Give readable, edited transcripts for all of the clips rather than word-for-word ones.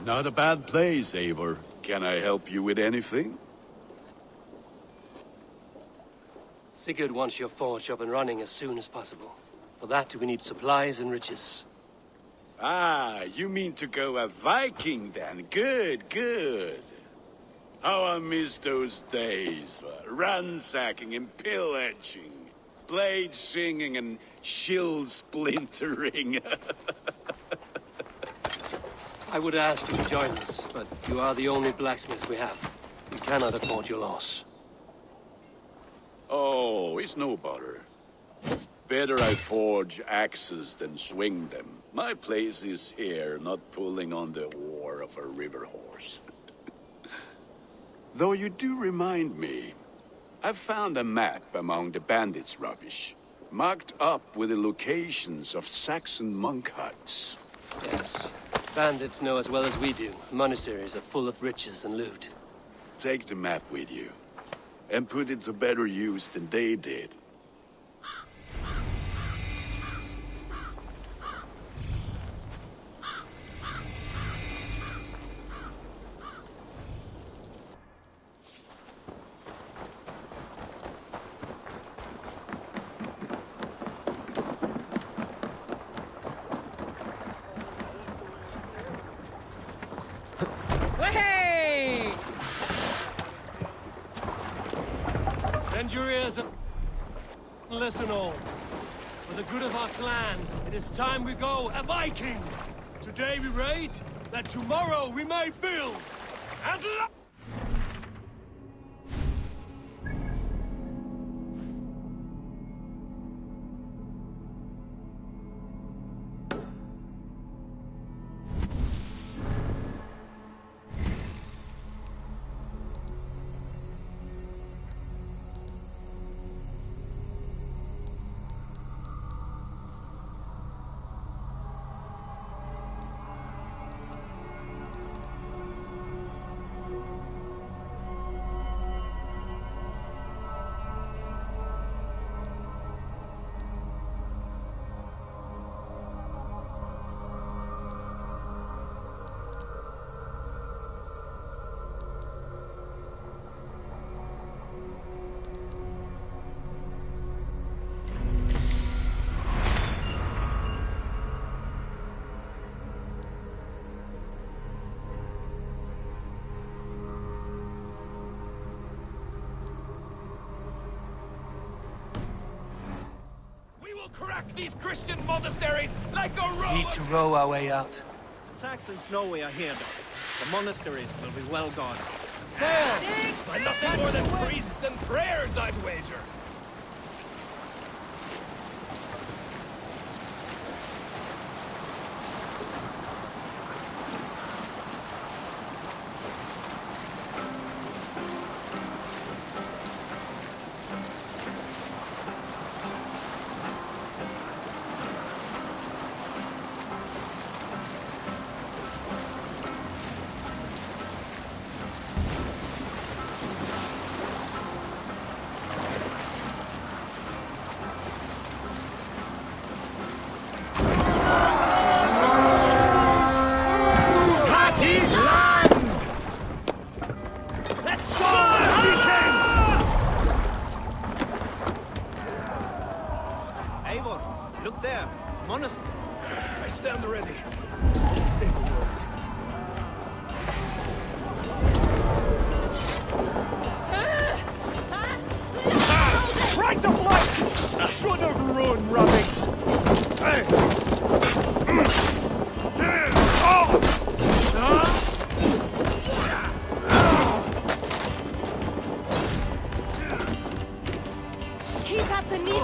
Not a bad place, Eivor. Can I help you with anything? Sigurd wants your forge up and running as soon as possible. For that, we need supplies and riches. Ah, you mean to go a Viking then? Good, good. How I miss those days. Ransacking and pillaging. Blade singing and shield splintering. I would ask you to join us, but you are the only blacksmith we have. We cannot afford your loss. Oh, it's no bother. Better I forge axes than swing them. My place is here, not pulling on the oar of a river horse. Though you do remind me, I found a map among the bandits' rubbish, marked up with the locations of Saxon monk huts. Yes. Bandits know as well as we do. Monasteries are full of riches and loot. Take the map with you, and put it to better use than they did. Lend your ears and listen all. For the good of our clan, it is time we go a Viking! Today we raid, that tomorrow we may build! And crack these Christian monasteries like a roll. need to row our way out. The Saxons know we are here, though. The monasteries will be well guarded. Sail! By nothing more than priests and prayers, I'd wager. Eivor, look there. Monastery. I stand ready. Say the word. Right of light! Should have run, rabbits! Keep at the knee.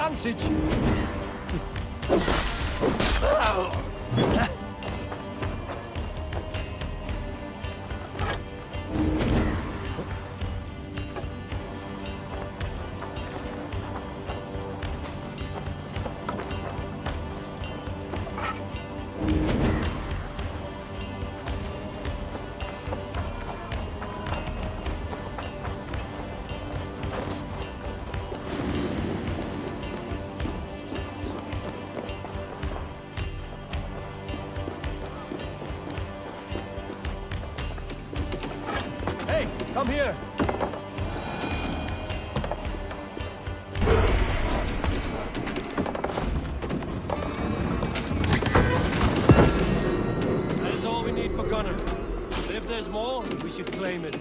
advantage. Come here! That is all we need for Gunnar. But if there's more, we should claim it.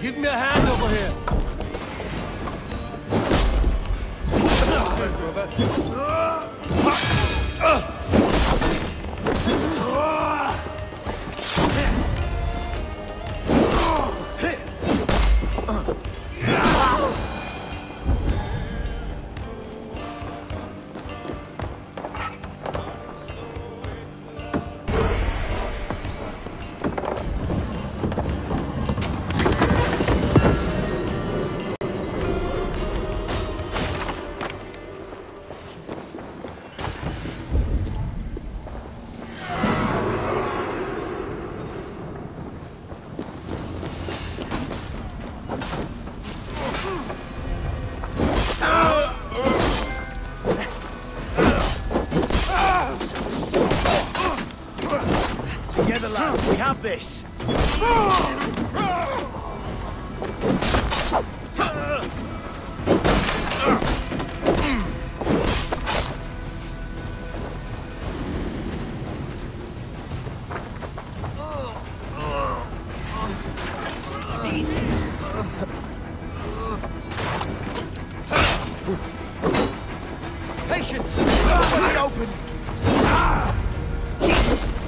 Give me a hand over here. That's it, brother. Together, lads, we have this. Patience! Let me open!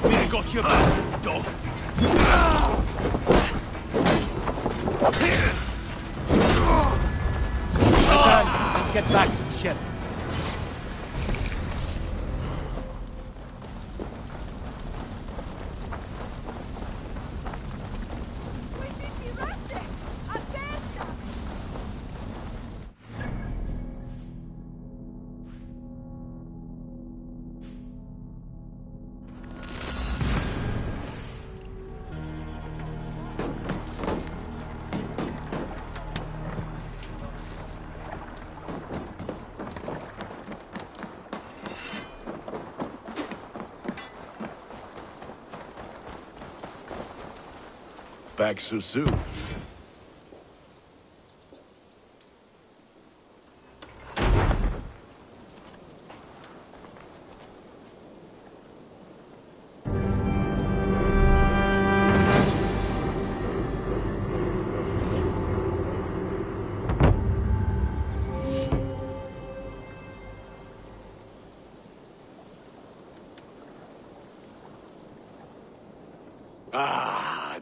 We ain't got your back, dog. Let's get back to the ship. Back so soon.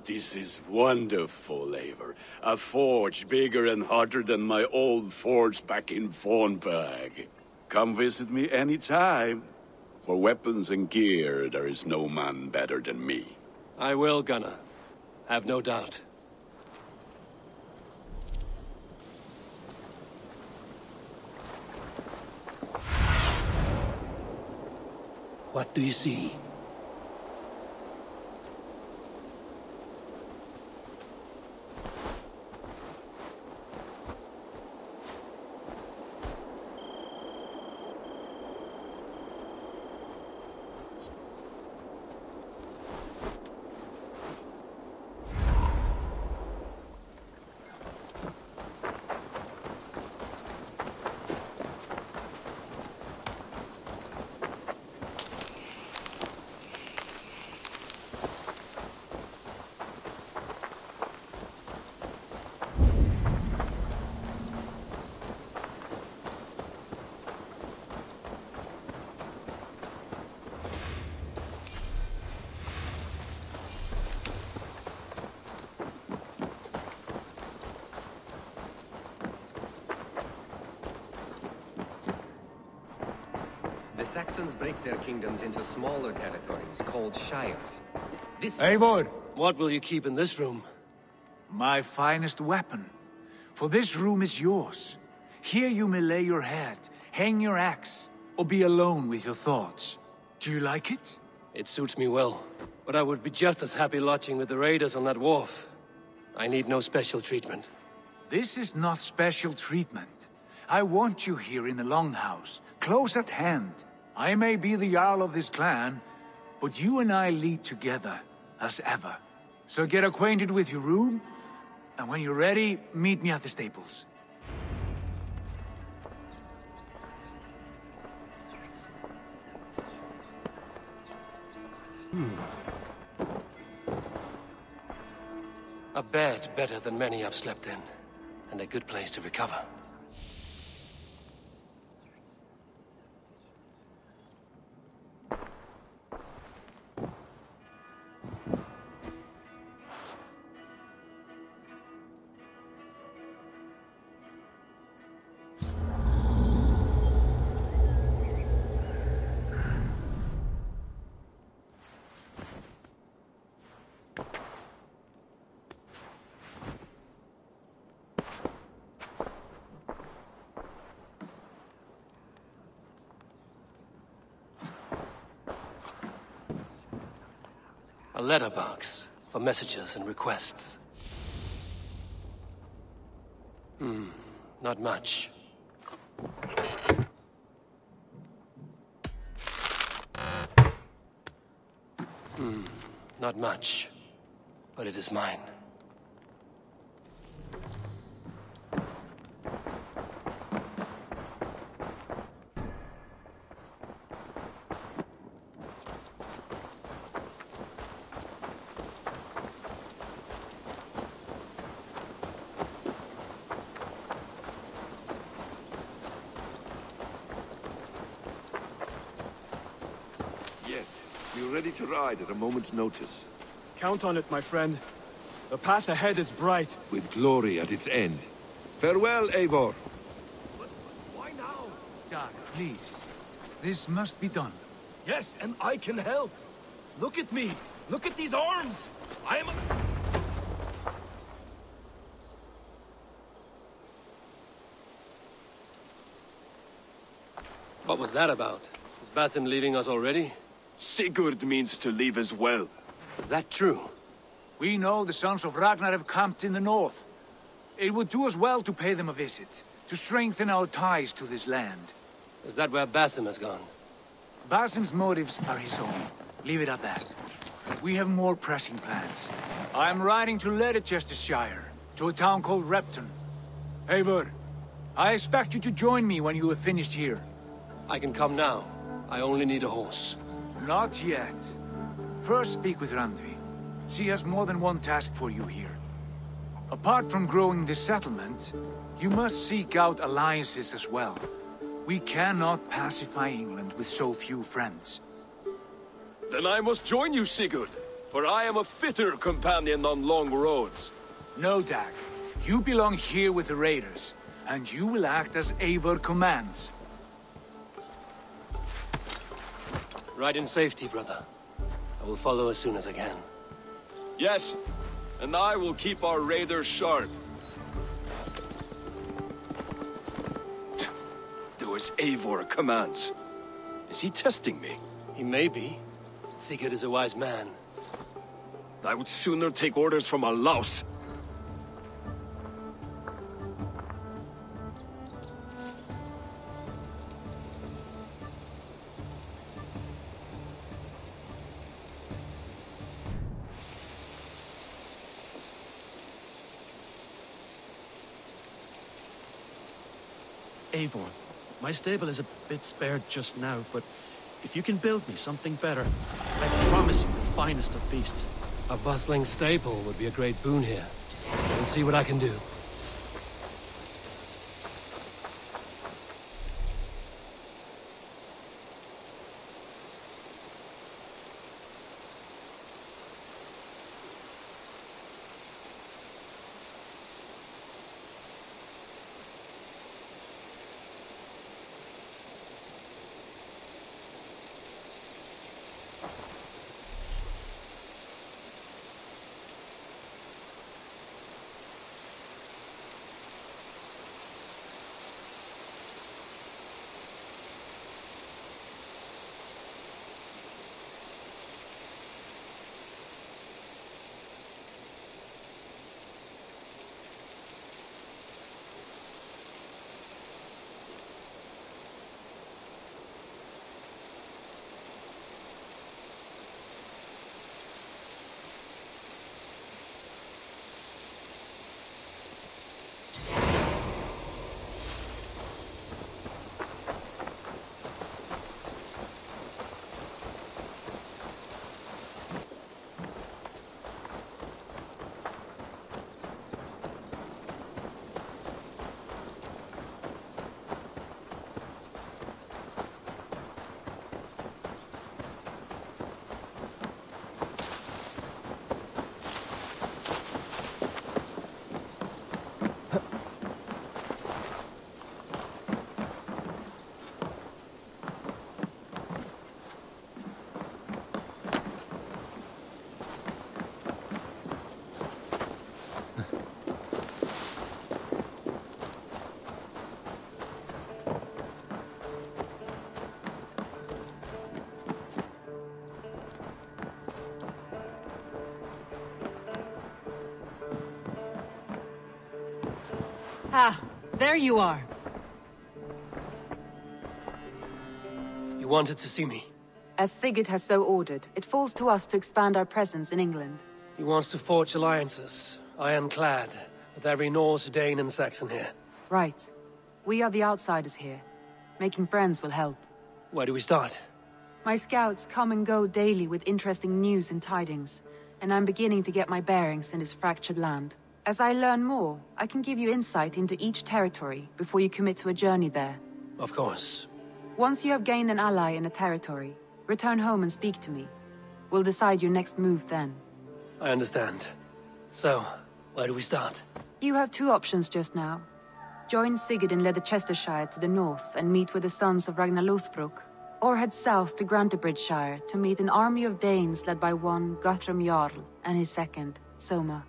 This is wonderful, Eivor. A forge bigger and hotter than my old forge back in Fornburg. Come visit me anytime. For weapons and gear, there is no man better than me. I will, Gunnar. Have no doubt. What do you see? Saxons break their kingdoms into smaller territories called shires. This... Eivor! What will you keep in this room? My finest weapon. For this room is yours. Here you may lay your head, hang your axe, or be alone with your thoughts. Do you like it? It suits me well, but I would be just as happy lodging with the raiders on that wharf. I need no special treatment. This is not special treatment. I want you here in the Longhouse, close at hand. I may be the Jarl of this clan, but you and I lead together, as ever. So get acquainted with your room, and when you're ready, meet me at the stables. A bed better than many I've slept in, and a good place to recover. A letterbox for messages and requests. Not much. Not much. But it is mine. Yes, we're ready to ride at a moment's notice. Count on it, my friend. The path ahead is bright. With glory at its end. Farewell, Eivor. Why now? Dag, please. This must be done. Yes, and I can help. Look at me. Look at these arms. I am... What was that about? Is Basim leaving us already? Sigurd means to leave as well. Is that true? We know the sons of Ragnar have camped in the north. It would do us well to pay them a visit, to strengthen our ties to this land. Is that where Basim has gone? Basim's motives are his own. Leave it at that. We have more pressing plans. I'm riding to Leicestershire, to a town called Repton. Eivor, I expect you to join me when you have finished here. I can come now. I only need a horse. Not yet. First speak with Randvi. She has more than one task for you here. Apart from growing this settlement, you must seek out alliances as well. We cannot pacify England with so few friends. Then I must join you, Sigurd, for I am a fitter companion on long roads. No, Dag. You belong here with the raiders, and you will act as Eivor commands. Ride in safety, brother. I will follow as soon as I can. Yes, and I will keep our raiders sharp. Do as Eivor commands. Is he testing me? He may be. Sigurd is a wise man. I would sooner take orders from a louse. Eivor, my stable is a bit spared just now, but if you can build me something better, I promise you the finest of beasts. A bustling stable would be a great boon here. We'll see what I can do. Ah, there you are. You wanted to see me? As Sigurd has so ordered, it falls to us to expand our presence in England. He wants to forge alliances, ironclad, with every Norse, Dane and Saxon here. Right. We are the outsiders here. Making friends will help. Where do we start? My scouts come and go daily with interesting news and tidings, and I'm beginning to get my bearings in this fractured land. As I learn more, I can give you insight into each territory before you commit to a journey there. Of course. Once you have gained an ally in a territory, return home and speak to me. We'll decide your next move then. I understand. So, where do we start? You have two options just now. Join Sigurd in Leicestershire to the north and meet with the sons of Ragnar Lothbrok, or head south to Grantebridgeshire to meet an army of Danes led by one Guthrum Jarl and his second, Soma.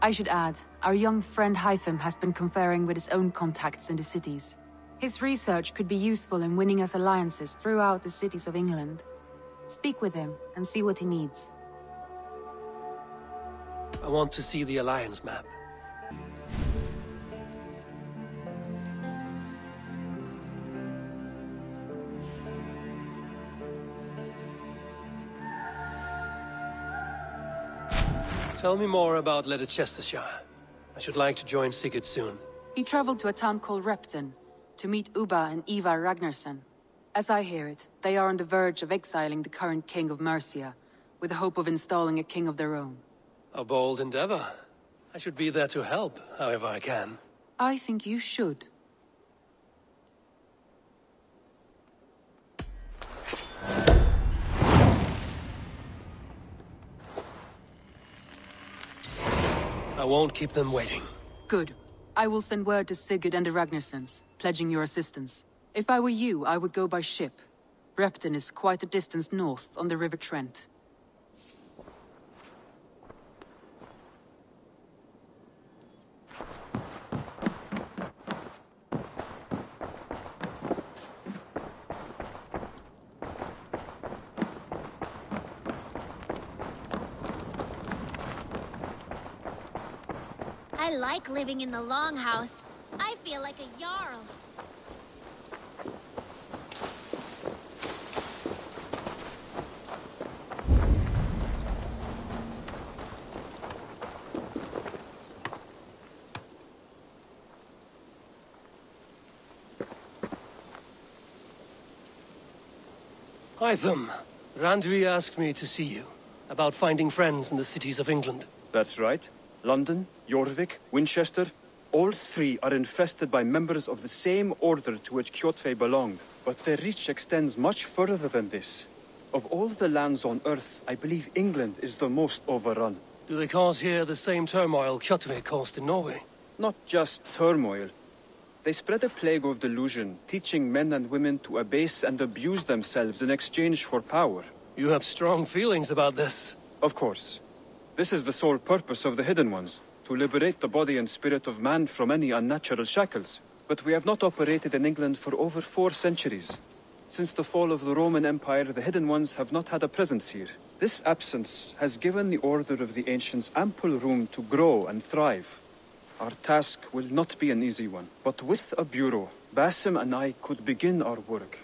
I should add, our young friend Hytham has been conferring with his own contacts in the cities. His research could be useful in winning us alliances throughout the cities of England. Speak with him and see what he needs. I want to see the alliance map. Tell me more about Leicestershire. I should like to join Sigurd soon. He traveled to a town called Repton to meet Ubba and Eivor Ragnarsson. As I hear it, they are on the verge of exiling the current king of Mercia, with the hope of installing a king of their own. A bold endeavor. I should be there to help, however I can. I think you should. I won't keep them waiting. Good. I will send word to Sigurd and the Ragnarssons, pledging your assistance. If I were you, I would go by ship. Repton is quite a distance north on the River Trent. I like living in the Longhouse. I feel like a Jarl. Hytham, Randvi asked me to see you, about finding friends in the cities of England. That's right. London, Jorvik, Winchester, all three are infested by members of the same order to which Kjotve belonged. But their reach extends much further than this. Of all the lands on Earth, I believe England is the most overrun. Do they cause here the same turmoil Kjotve caused in Norway? Not just turmoil. They spread a plague of delusion, teaching men and women to abase and abuse themselves in exchange for power. You have strong feelings about this. Of course. This is the sole purpose of the Hidden Ones, to liberate the body and spirit of man from any unnatural shackles. But we have not operated in England for over 4 centuries. Since the fall of the Roman Empire, the Hidden Ones have not had a presence here. This absence has given the Order of the Ancients ample room to grow and thrive. Our task will not be an easy one, but with a bureau, Basim and I could begin our work.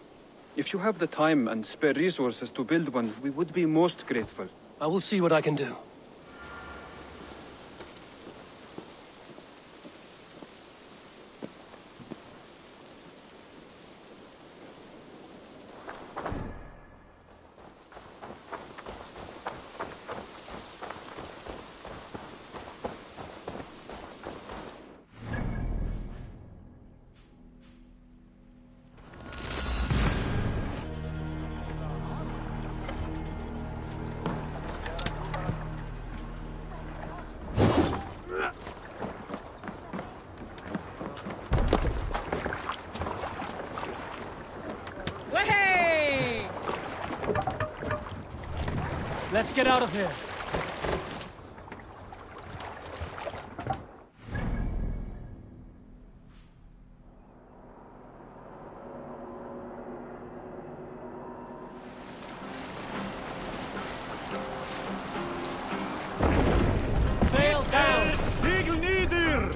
If you have the time and spare resources to build one, we would be most grateful. I will see what I can do. Let's get out of here. Sail down! Segel nieder!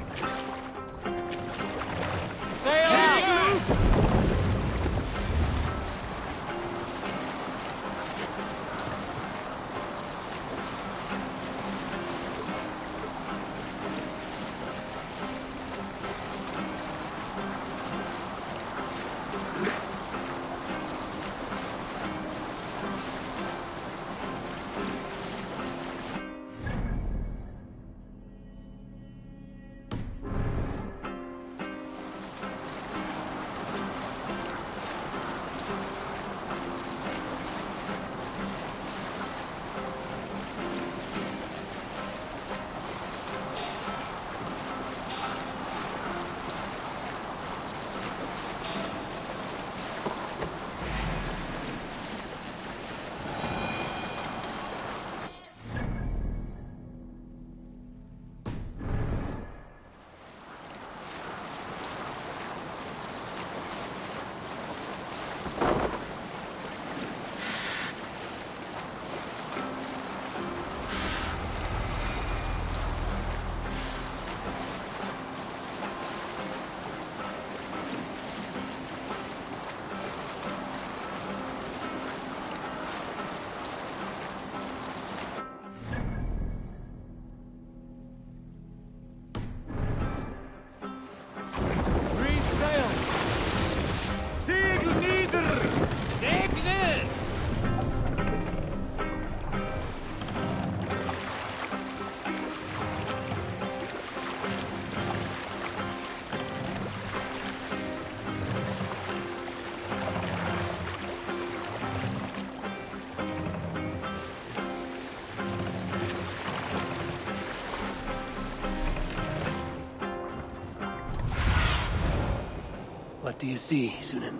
do you see, Sunan?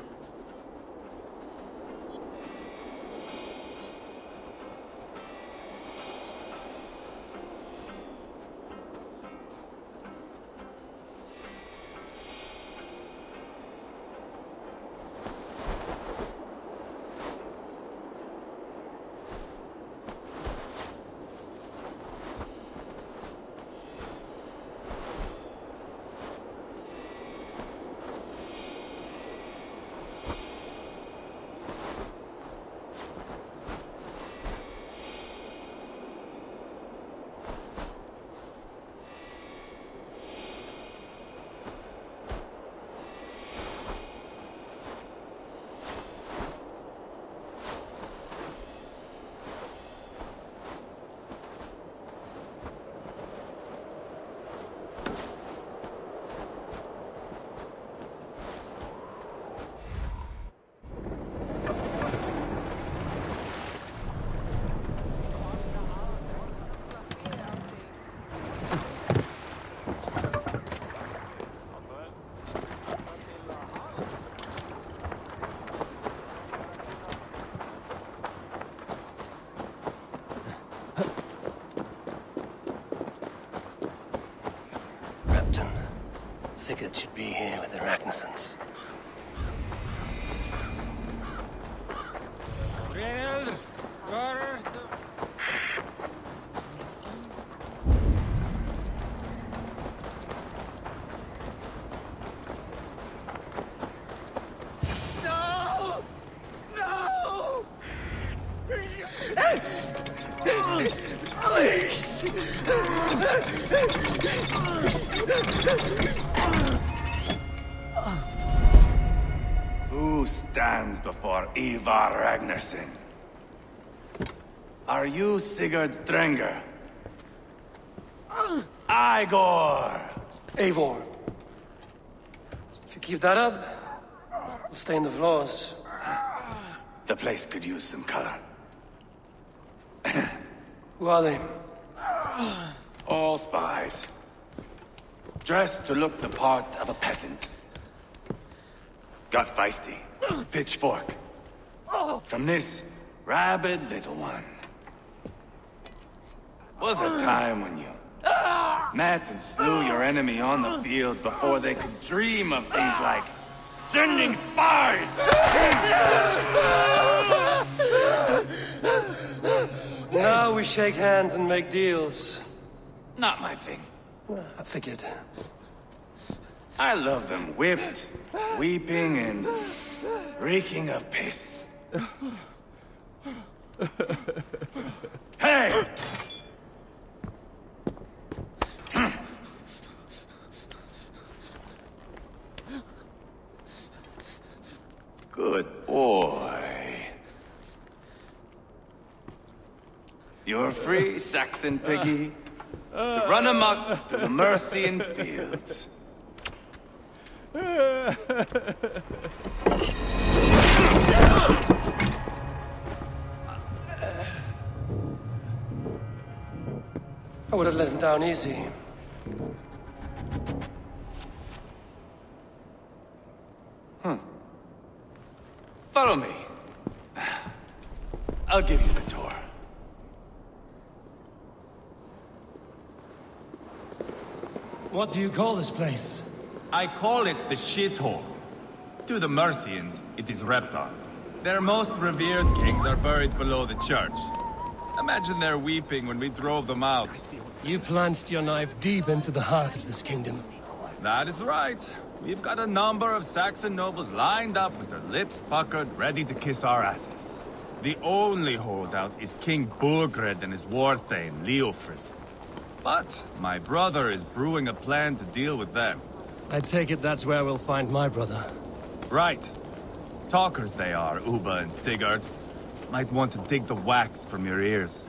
Sigurd should be here with the Ragnarsons. No! No! Please! Who stands before Eivor Ragnarsson? Are you Sigurd's Drenger? Eivor! Eivor. If you keep that up, we'll stain the floors. The place could use some color. Who are they? All spies. Dressed to look the part of a peasant. Got feisty. Pitchfork. From this rabid little one. Was a time when you met and slew your enemy on the field before they could dream of things like sending spies! Now we shake hands and make deals. Not my thing. I figured. I love them whipped, weeping, and reeking of piss. Hey! Good boy. You're free, Saxon piggy, to run amok through the Mercian fields. I would have let him down easy. Follow me. I'll give you the tour. What do you call this place? I call it the shithole. To the Mercians, it is Reptar. Their most revered kings are buried below the church. Imagine their weeping when we drove them out. You plunged your knife deep into the heart of this kingdom. That is right. We've got a number of Saxon nobles lined up with their lips puckered, ready to kiss our asses. The only holdout is King Burgred and his warthane, Leofrid. But my brother is brewing a plan to deal with them. I take it that's where we'll find my brother. Right. Talkers they are, Uba and Sigurd. Might want to dig the wax from your ears.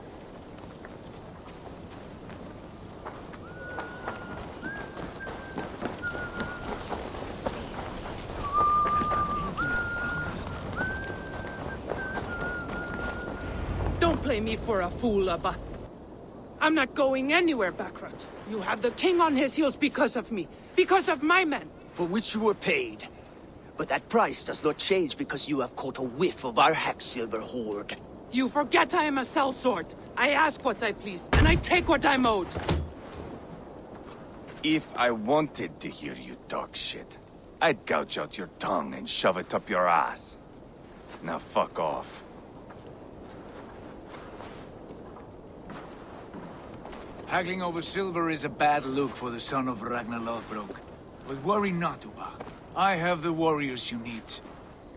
Don't play me for a fool, Abba. I'm not going anywhere, Backrot. You have the king on his heels because of me. Because of my men. For which you were paid. But that price does not change because you have caught a whiff of our Hacksilver hoard. You forget I am a sellsword. I ask what I please, and I take what I'm owed. If I wanted to hear you talk shit, I'd gouge out your tongue and shove it up your ass. Now fuck off. Haggling over silver is a bad look for the son of Ragnar Lothbrok. But worry not, Uba. I have the warriors you need.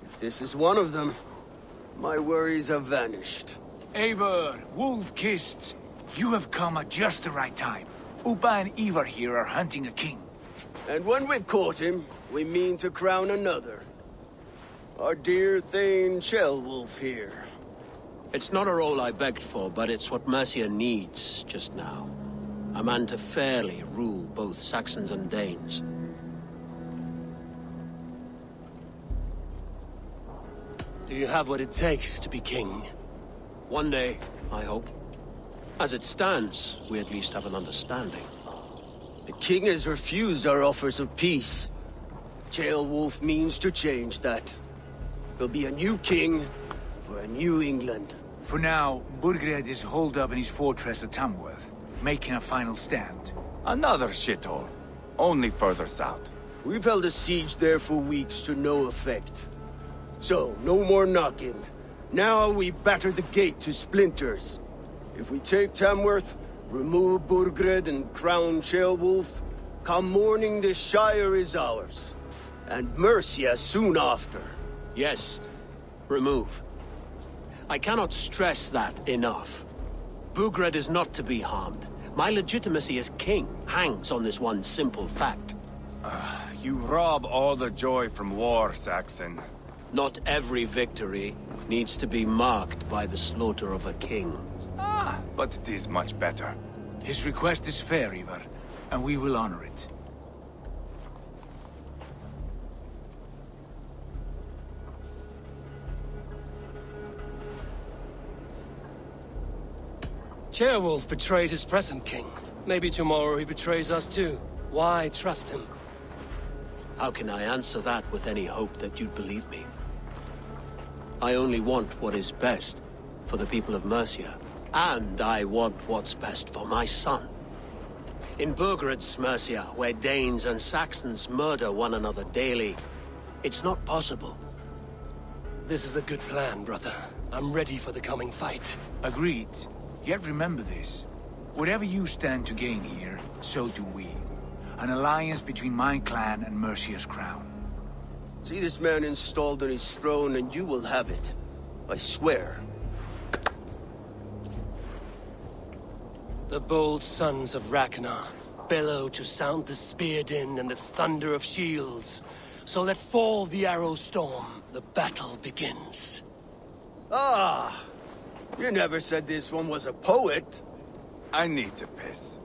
If this is one of them, my worries have vanished. Eivor, wolf-kissed, you have come at just the right time. Uba and Eivor here are hunting a king. And when we've caught him, we mean to crown another. Our dear Thane Ceolwulf here. It's not a role I begged for, but it's what Mercia needs just now. A man to fairly rule both Saxons and Danes. Do you have what it takes to be king? One day, I hope. As it stands, we at least have an understanding. The king has refused our offers of peace. Ceolwulf means to change that. There'll be a new king for a new England. For now, Burgred is holed up in his fortress at Tamworth, making a final stand. Another shithole. Only further south. We've held a siege there for weeks to no effect. So, no more knocking. Now we batter the gate to splinters. If we take Tamworth, remove Burgred and crown Ceolwulf, come morning the Shire is ours. And Mercia soon after. Yes, remove. I cannot stress that enough. Burgred is not to be harmed. My legitimacy as king hangs on this one simple fact. You rob all the joy from war, Saxon. Not every victory needs to be marked by the slaughter of a king. But it is much better. His request is fair, Eivor, and we will honor it. Ceolwulf betrayed his present king. Maybe tomorrow he betrays us too. Why trust him? How can I answer that with any hope that you'd believe me? I only want what is best for the people of Mercia. And I want what's best for my son. In Burgred's Mercia, where Danes and Saxons murder one another daily, it's not possible. This is a good plan, brother. I'm ready for the coming fight. Agreed. Yet remember this. Whatever you stand to gain here, so do we. An alliance between my clan and Mercia's crown. See this man installed on his throne and you will have it. I swear. The bold sons of Ragnar bellow to sound the spear din and the thunder of shields. So let fall the arrow storm. The battle begins. Ah! You never said this one was a poet. I need to piss.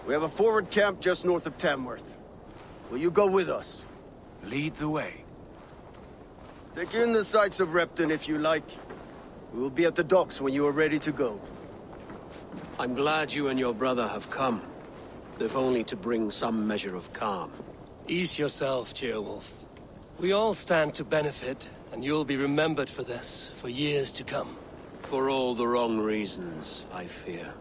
We have a forward camp just north of Tamworth. Will you go with us? Lead the way. Take in the sights of Repton if you like. We will be at the docks when you are ready to go. I'm glad you and your brother have come. If only to bring some measure of calm. Ease yourself, Ceolwulf. We all stand to benefit, and you'll be remembered for this, for years to come. For all the wrong reasons, I fear.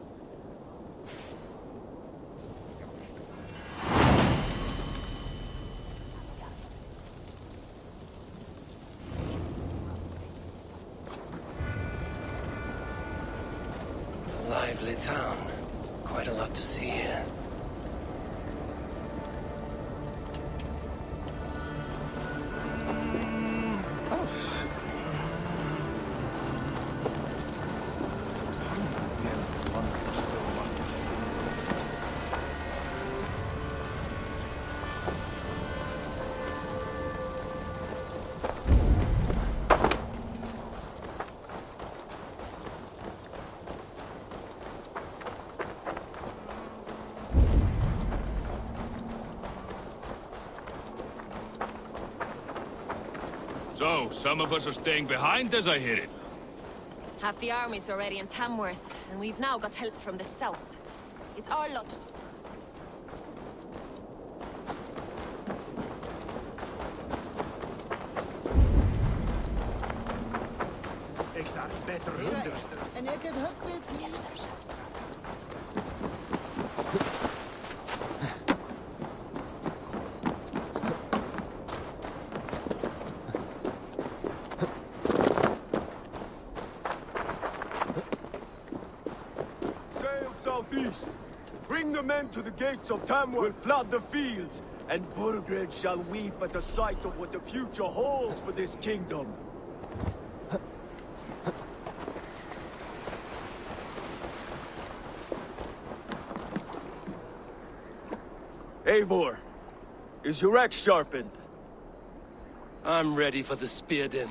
A lively town. Quite a lot to see here. So, some of us are staying behind as I hear it. Half the army's already in Tamworth, and we've now got help from the south. It's our lot. better understand. En ik heb het met hier. Sail southeast. Bring the men to the gates of Tamworth. We'll flood the fields, and Burgred shall weep at the sight of what the future holds for this kingdom. Eivor, is your axe sharpened? I'm ready for the spear din.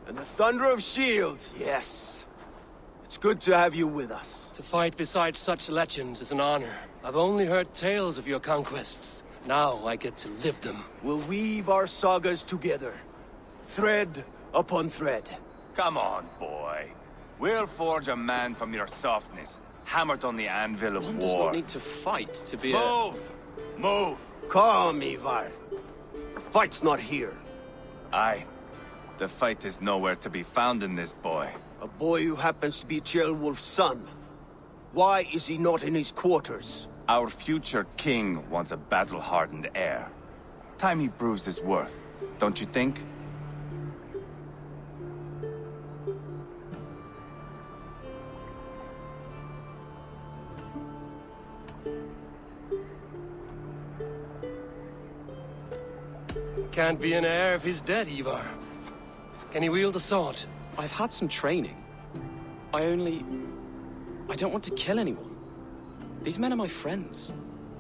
And the thunder of shields, yes. It's good to have you with us. To fight beside such legends is an honor. I've only heard tales of your conquests. Now I get to live them. We'll weave our sagas together, thread upon thread. Come on, boy. We'll forge a man from your softness, hammered on the anvil of One war. does not need to fight to be Move! Move! Calm, Eivor. The fight's not here. Aye. The fight is nowhere to be found in this boy. A boy who happens to be Ceolwulf's son. Why is he not in his quarters? Our future king wants a battle-hardened heir. Time he proves his worth, don't you think? Can't be an heir if he's dead, Eivor. Can he wield a sword? I've had some training. I don't want to kill anyone. These men are my friends.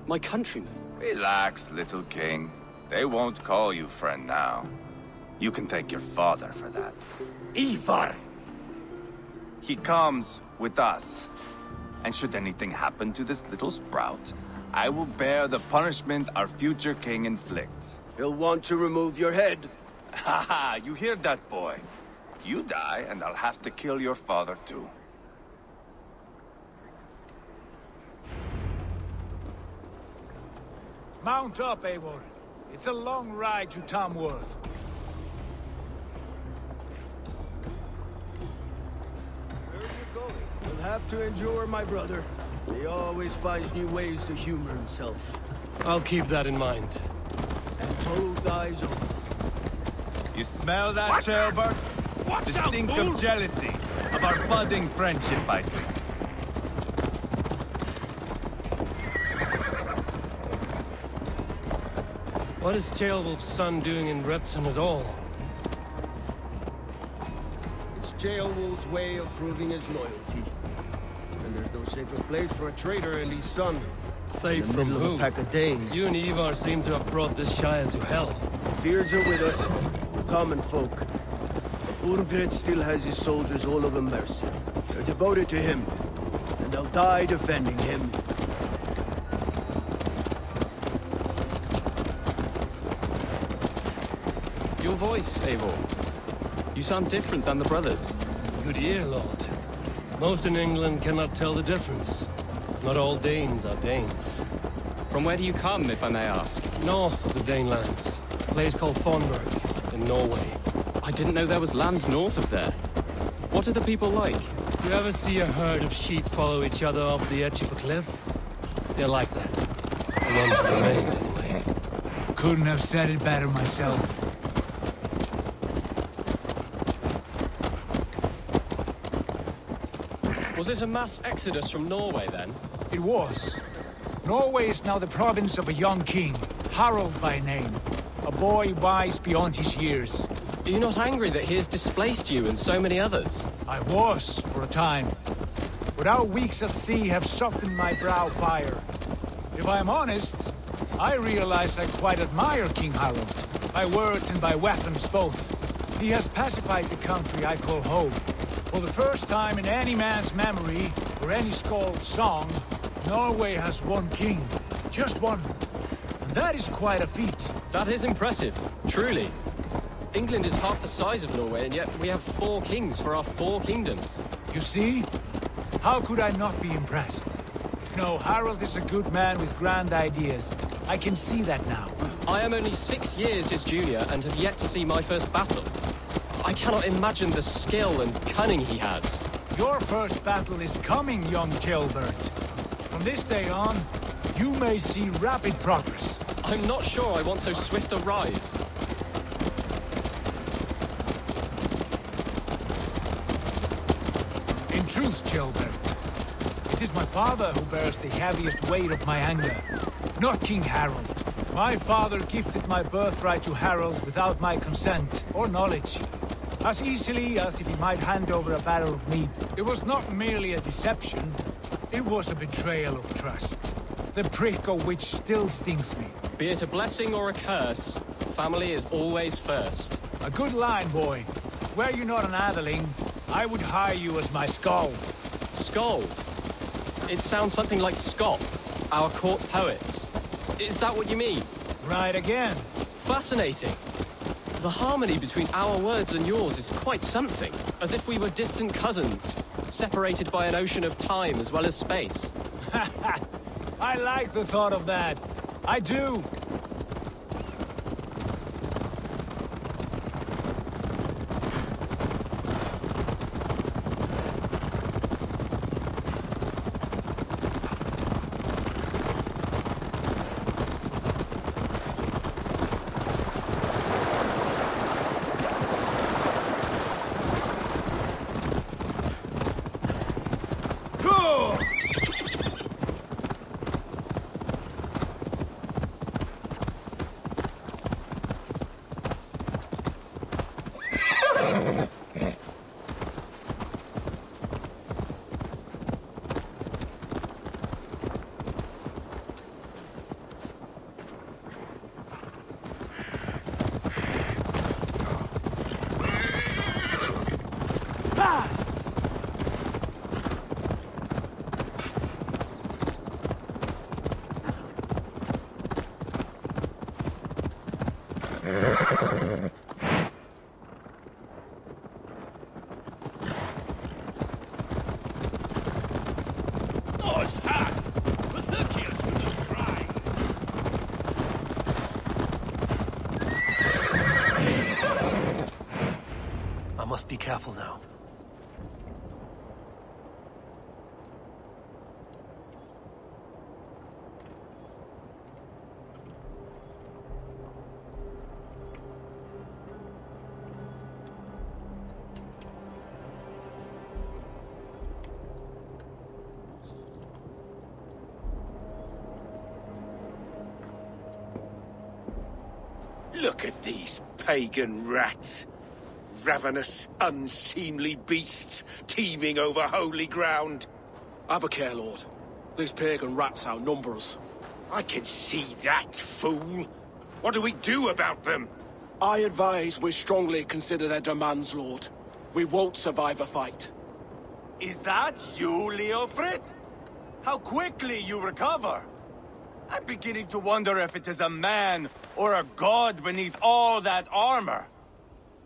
My countrymen. Relax, little king. They won't call you friend now. You can thank your father for that. Eivor! He comes with us. And should anything happen to this little sprout, I will bear the punishment our future king inflicts. He'll want to remove your head. Haha, you hear that, boy? You die, and I'll have to kill your father, too. Mount up, Eivor. It's a long ride to Tamworth. Where are you going? You'll have to endure, my brother. He always finds new ways to humor himself. I'll keep that in mind. And both eyes open. You smell that, Ceolbert? The stink of jealousy, of our budding friendship, I think. What is Ceolwulf's son doing in Repton at all? It's Ceolwulf's way of proving his loyalty. And there's no safer place for a traitor and his son. Safe from who? A pack of Danes. You and Eivor seem to have brought this Shire to hell. Fears are with us, common folk. Burgred still has his soldiers all over Mercia. They're devoted to him, and they'll die defending him. Your voice, Eivor. You sound different than the brothers. Good ear, Lord. Most in England cannot tell the difference. Not all Danes are Danes. From where do you come, if I may ask? North of the Danelands. A place called Thornburg, in Norway. I didn't know there was land north of there. What are the people like? You ever see a herd of sheep follow each other off the edge of a cliff? They're like that. The ones that remain, anyway. Couldn't have said it better myself. Was it a mass exodus from Norway, then? It was. Norway is now the province of a young king, Harald by name. A boy wise beyond his years. Are you not angry that he has displaced you and so many others? I was, for a time. But our weeks at sea have softened my brow fire. If I am honest, I realize I quite admire King Harald. By words and by weapons both. He has pacified the country I call home. For the first time in any man's memory, or any skald's song, Norway has one king. Just one. And that is quite a feat. That is impressive, truly. England is half the size of Norway, and yet we have 4 kings for our 4 kingdoms. You see? How could I not be impressed? No, Harald is a good man with grand ideas. I can see that now. I am only 6 years his junior, and have yet to see my first battle. I cannot imagine the skill and cunning he has. Your first battle is coming, young Kjotve. From this day on, you may see rapid progress. I'm not sure I want so swift a rise. In truth, Kjotve, it is my father who bears the heaviest weight of my anger, not King Harold. My father gifted my birthright to Harold without my consent or knowledge, as easily as if he might hand over a barrel of mead. It was not merely a deception, it was a betrayal of trust, the prick of which still stings me. Be it a blessing or a curse, family is always first. A good line, boy. Were you not an atheling, I would hire you as my skald. Skald? It sounds something like Scott, our court poets. Is that what you mean? Right again. Fascinating. The harmony between our words and yours is quite something. As if we were distant cousins, separated by an ocean of time as well as space. I like the thought of that. I do. Be careful now. Look at these pagan rats. Ravenous, unseemly beasts teeming over holy ground. Have a care, Lord. These pagan rats outnumber us. I can see that, fool. What do we do about them? I advise we strongly consider their demands, Lord. We won't survive a fight. Is that you, Leofrid? How quickly you recover! I'm beginning to wonder if it is a man or a god beneath all that armor.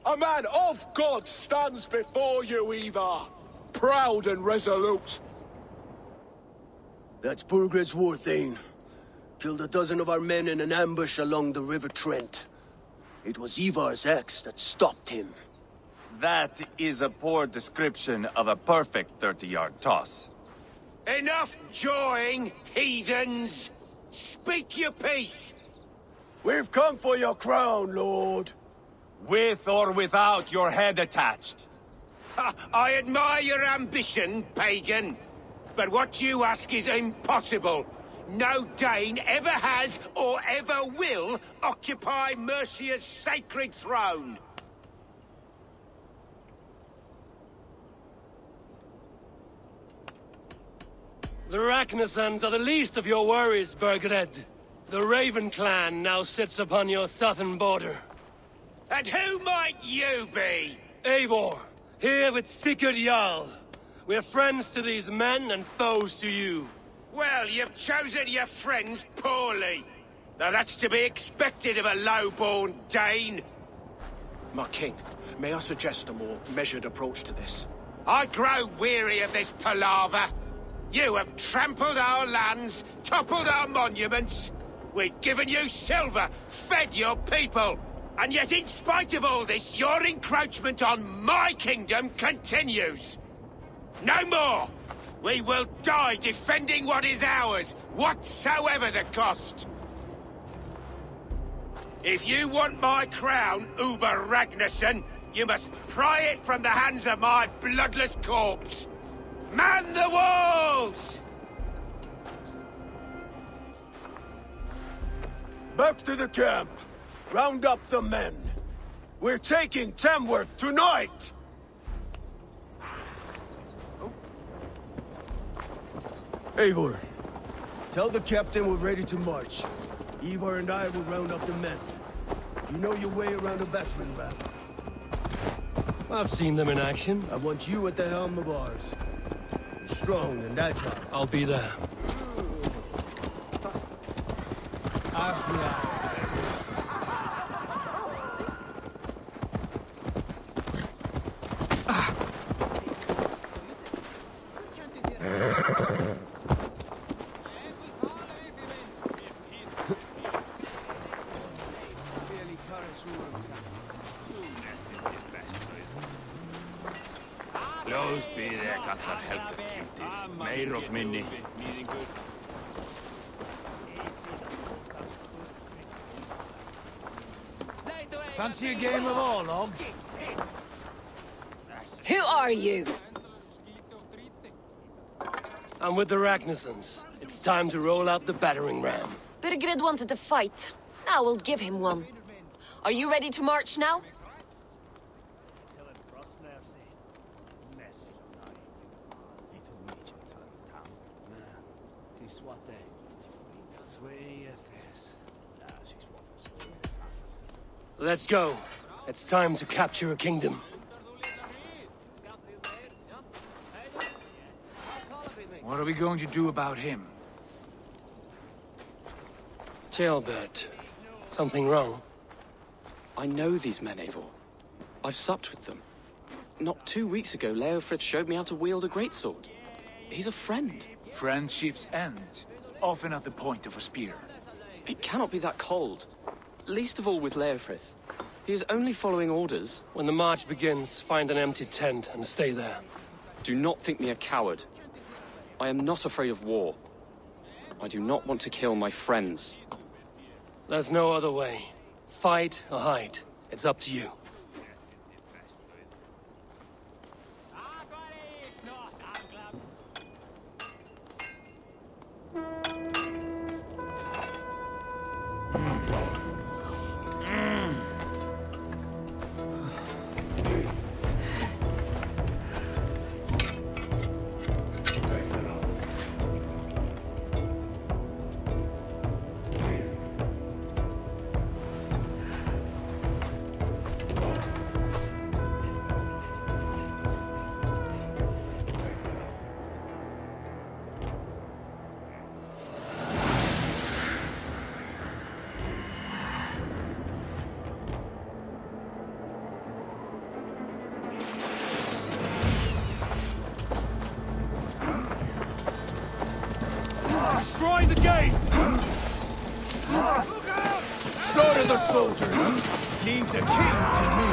A man of God stands before you, Eivor. Proud and resolute. That's Burgred's Warthane. Killed a dozen of our men in an ambush along the River Trent. It was Eivor's axe that stopped him. That is a poor description of a perfect 30-yard toss. Enough jawing, heathens! Speak your peace! We've come for your crown, Lord. With or without your head attached. I admire your ambition, pagan. But what you ask is impossible. No Dane ever has or ever will occupy Mercia's sacred throne. The Ragnarsons are the least of your worries, Burgred. The Raven clan now sits upon your southern border. And who might you be? Eivor, here with Sigurd Jarl. We're friends to these men and foes to you. Well, you've chosen your friends poorly. Now that's to be expected of a low-born Dane. My king, may I suggest a more measured approach to this? I grow weary of this palaver. You have trampled our lands, toppled our monuments. We've given you silver, fed your people. And yet, in spite of all this, your encroachment on my kingdom continues. No more! We will die defending what is ours, whatsoever the cost. If you want my crown, Uber Ragnarsson, you must pry it from the hands of my bloodless corpse. Man the walls! Back to the camp. Round up the men. We're taking Tamworth tonight! Eivor, tell the captain we're ready to march. Eivor and I will round up the men. You know your way around a battering ram. I've seen them in action. I want you at the helm of ours. You're strong and agile. I'll be there. As we are. Close be there, Katar help the chieftain. Meir of minni. Fancy a game of warlord? Who are you? I'm with the Ragnarssons. It's time to roll out the battering ram. Birgrid wanted to fight. Now we'll give him one. Are you ready to march now? Let's go. It's time to capture a kingdom. What are we going to do about him? Jailbird. Something wrong? I know these men, Eivor. I've supped with them. Not 2 weeks ago, Leofrith showed me how to wield a greatsword. He's a friend. Friendships end, often at the point of a spear. It cannot be that cold. Least of all with Leofrith. He is only following orders. When the march begins, find an empty tent and stay there. Do not think me a coward. I am not afraid of war. I do not want to kill my friends. There's no other way. Fight or hide. It's up to you. Destroy the gate! Slaughter the soldiers! Leave the king to me!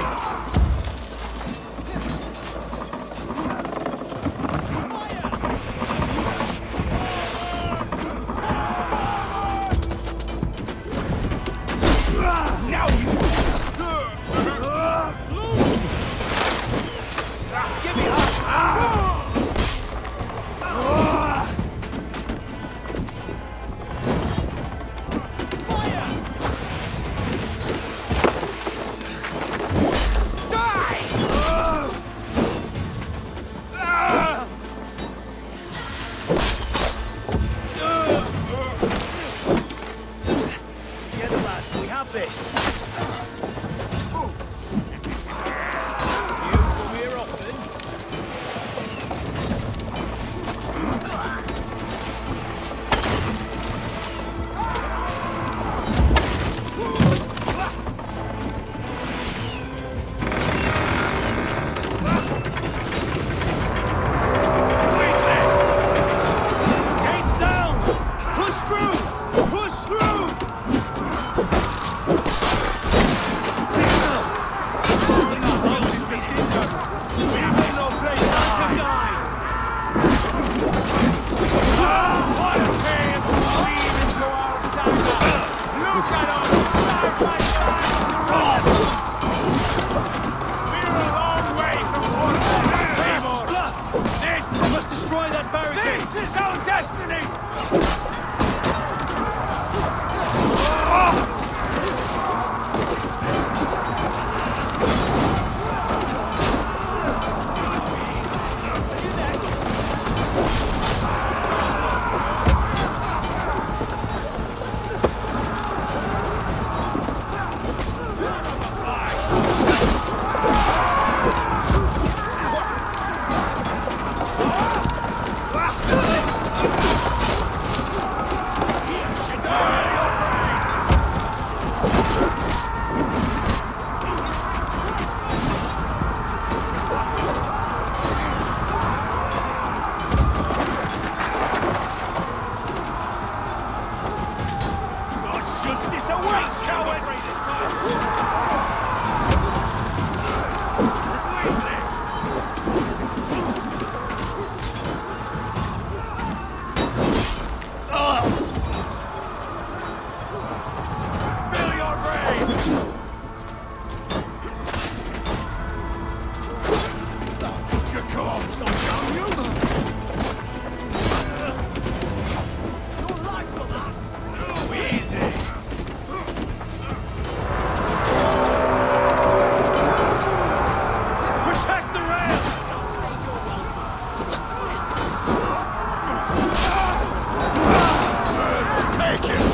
Justice awaits, coward! Spill your brains! Put your corpse on you! You're like that! Too easy! Protect the rail! Take it!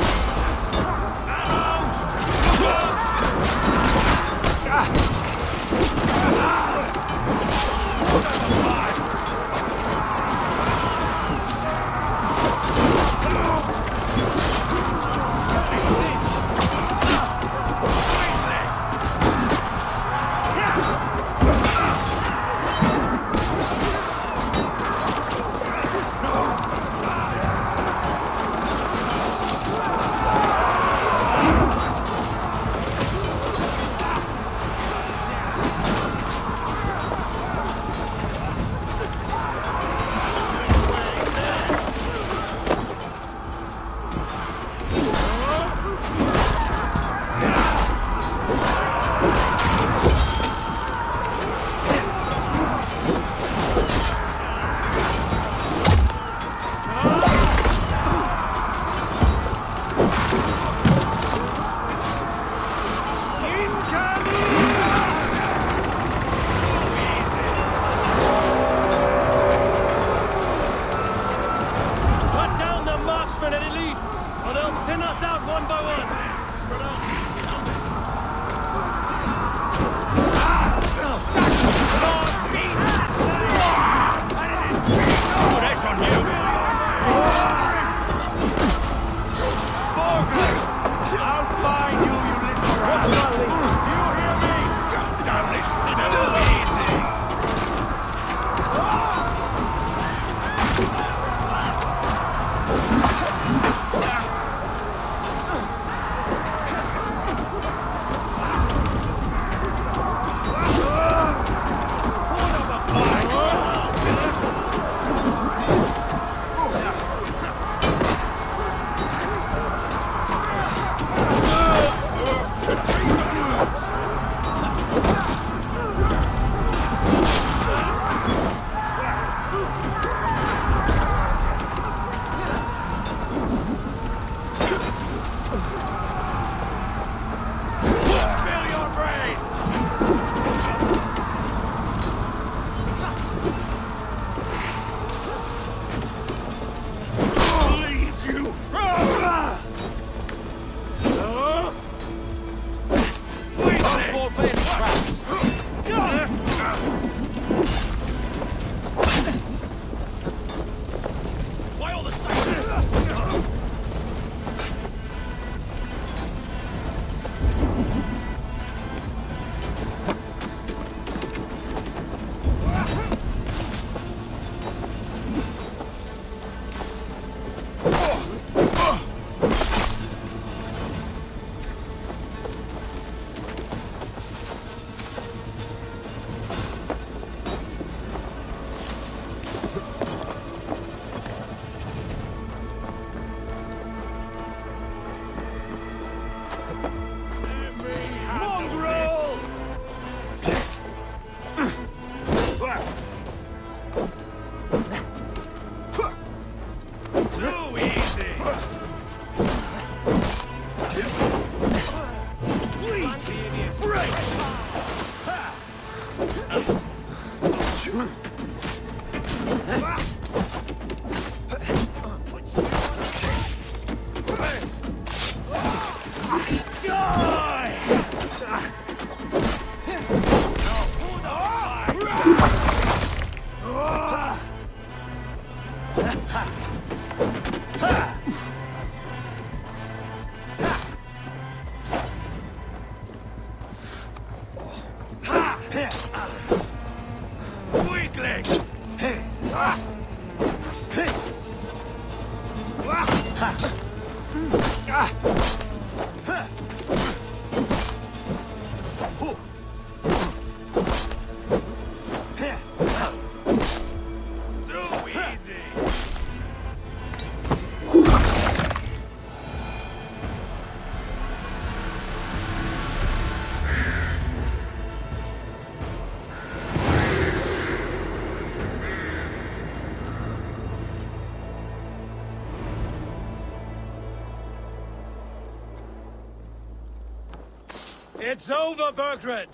It's over, Burgred!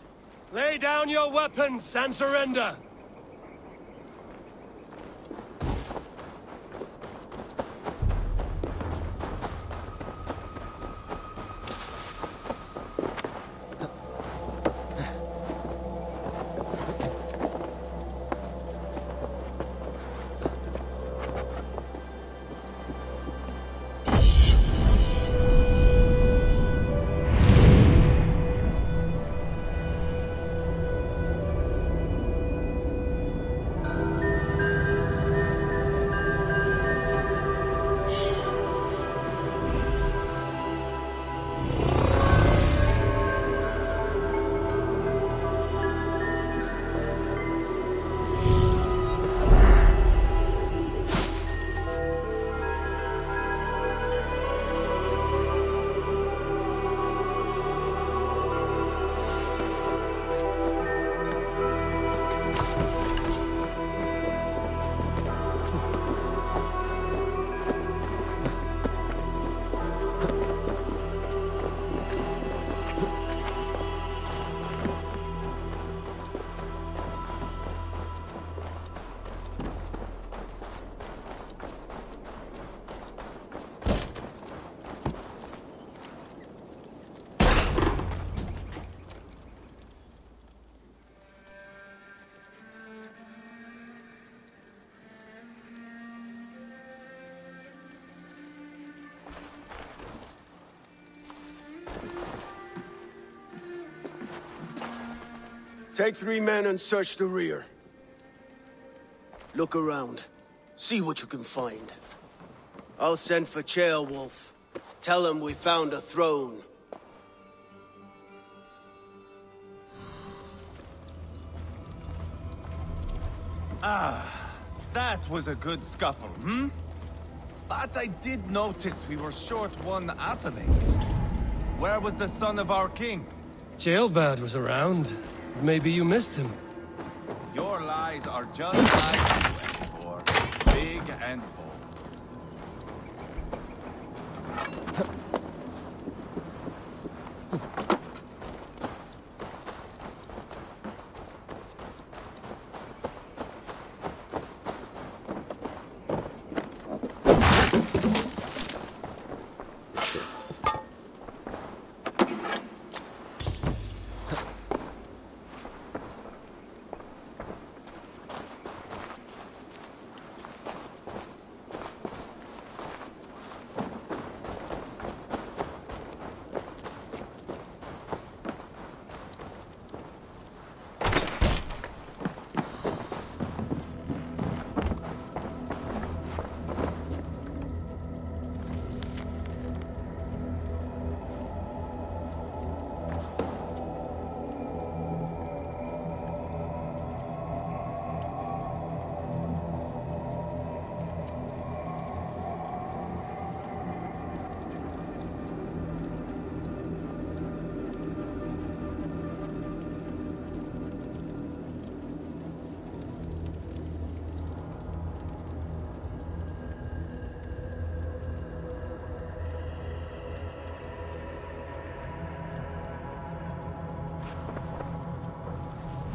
Lay down your weapons and surrender! Take 3 men and search the rear. Look around. See what you can find. I'll send for Ceolwulf. Tell him we found a throne. Ah, that was a good scuffle, hmm? But I did notice we were short one atheling. Where was the son of our king? Ceolbad was around. Maybe you missed him. Your lies are just like you, Eivor. Big and bold.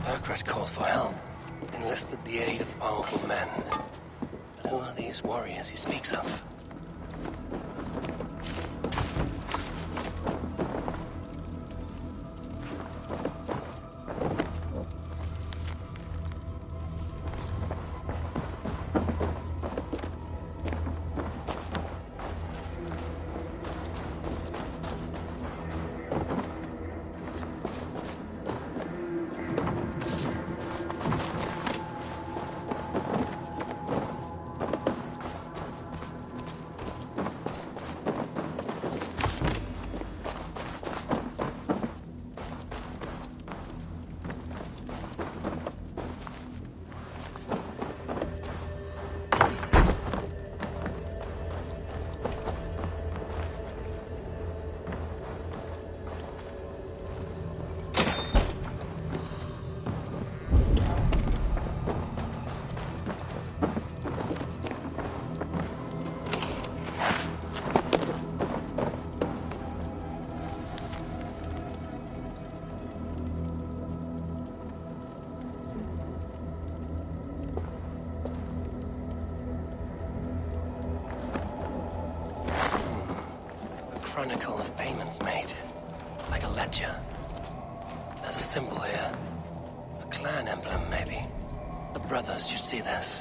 Burgred called for help, enlisted the aid of powerful men. But who are these warriors he speaks of? payments made. Like a ledger. There's a symbol here. A clan emblem, maybe. The brothers should see this.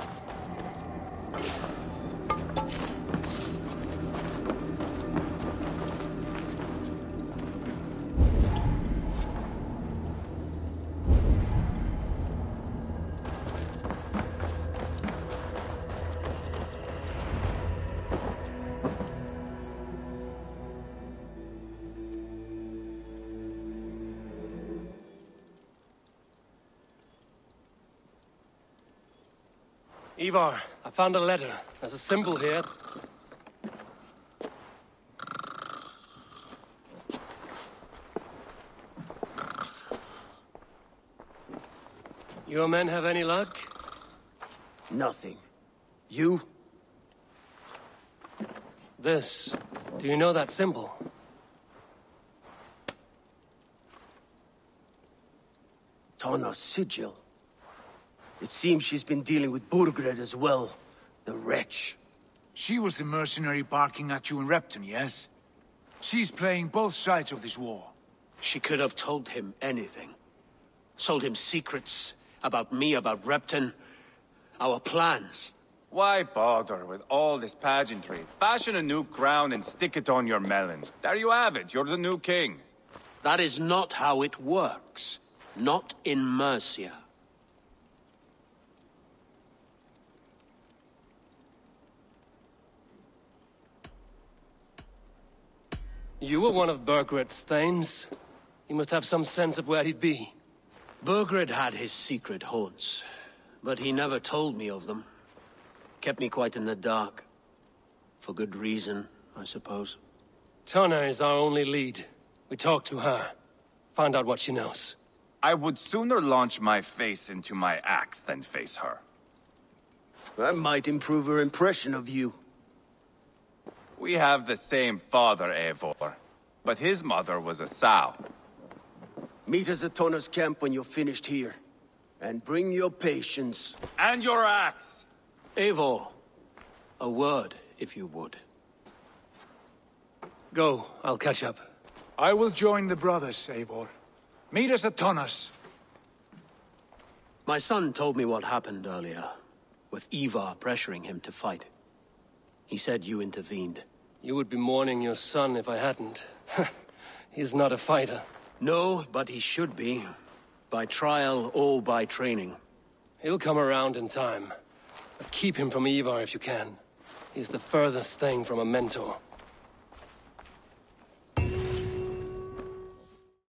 Eivor, I found a letter. There's a symbol here. Your men have any luck? Nothing. You? This. Do you know that symbol? Tana's sigil. It seems she's been dealing with Burgred as well. The wretch. She was the mercenary barking at you in Repton, yes? She's playing both sides of this war. She could have told him anything. Sold him secrets about me, about Repton, our plans. Why bother with all this pageantry? Fashion a new crown and stick it on your melon. There you have it, you're the new king. That is not how it works. Not in Mercia. You were one of Burgred's thanes. He must have some sense of where he'd be. Burgred had his secret haunts, but he never told me of them. Kept me quite in the dark. For good reason, I suppose. Tana is our only lead. We talk to her. Find out what she knows. I would sooner launch my face into my axe than face her. That might improve her impression of you. We have the same father, Eivor, but his mother was a sow. Meet us at Tana's camp when you're finished here. And bring your patience. And your axe! Eivor, a word, if you would. Go, I'll catch up. I will join the brothers, Eivor. Meet us at Tana's. My son told me what happened earlier, with Eivor pressuring him to fight. He said you intervened. You would be mourning your son if I hadn't. He's not a fighter. No, but he should be. By trial or by training. He'll come around in time. But keep him from Eivor if you can. He's the furthest thing from a mentor.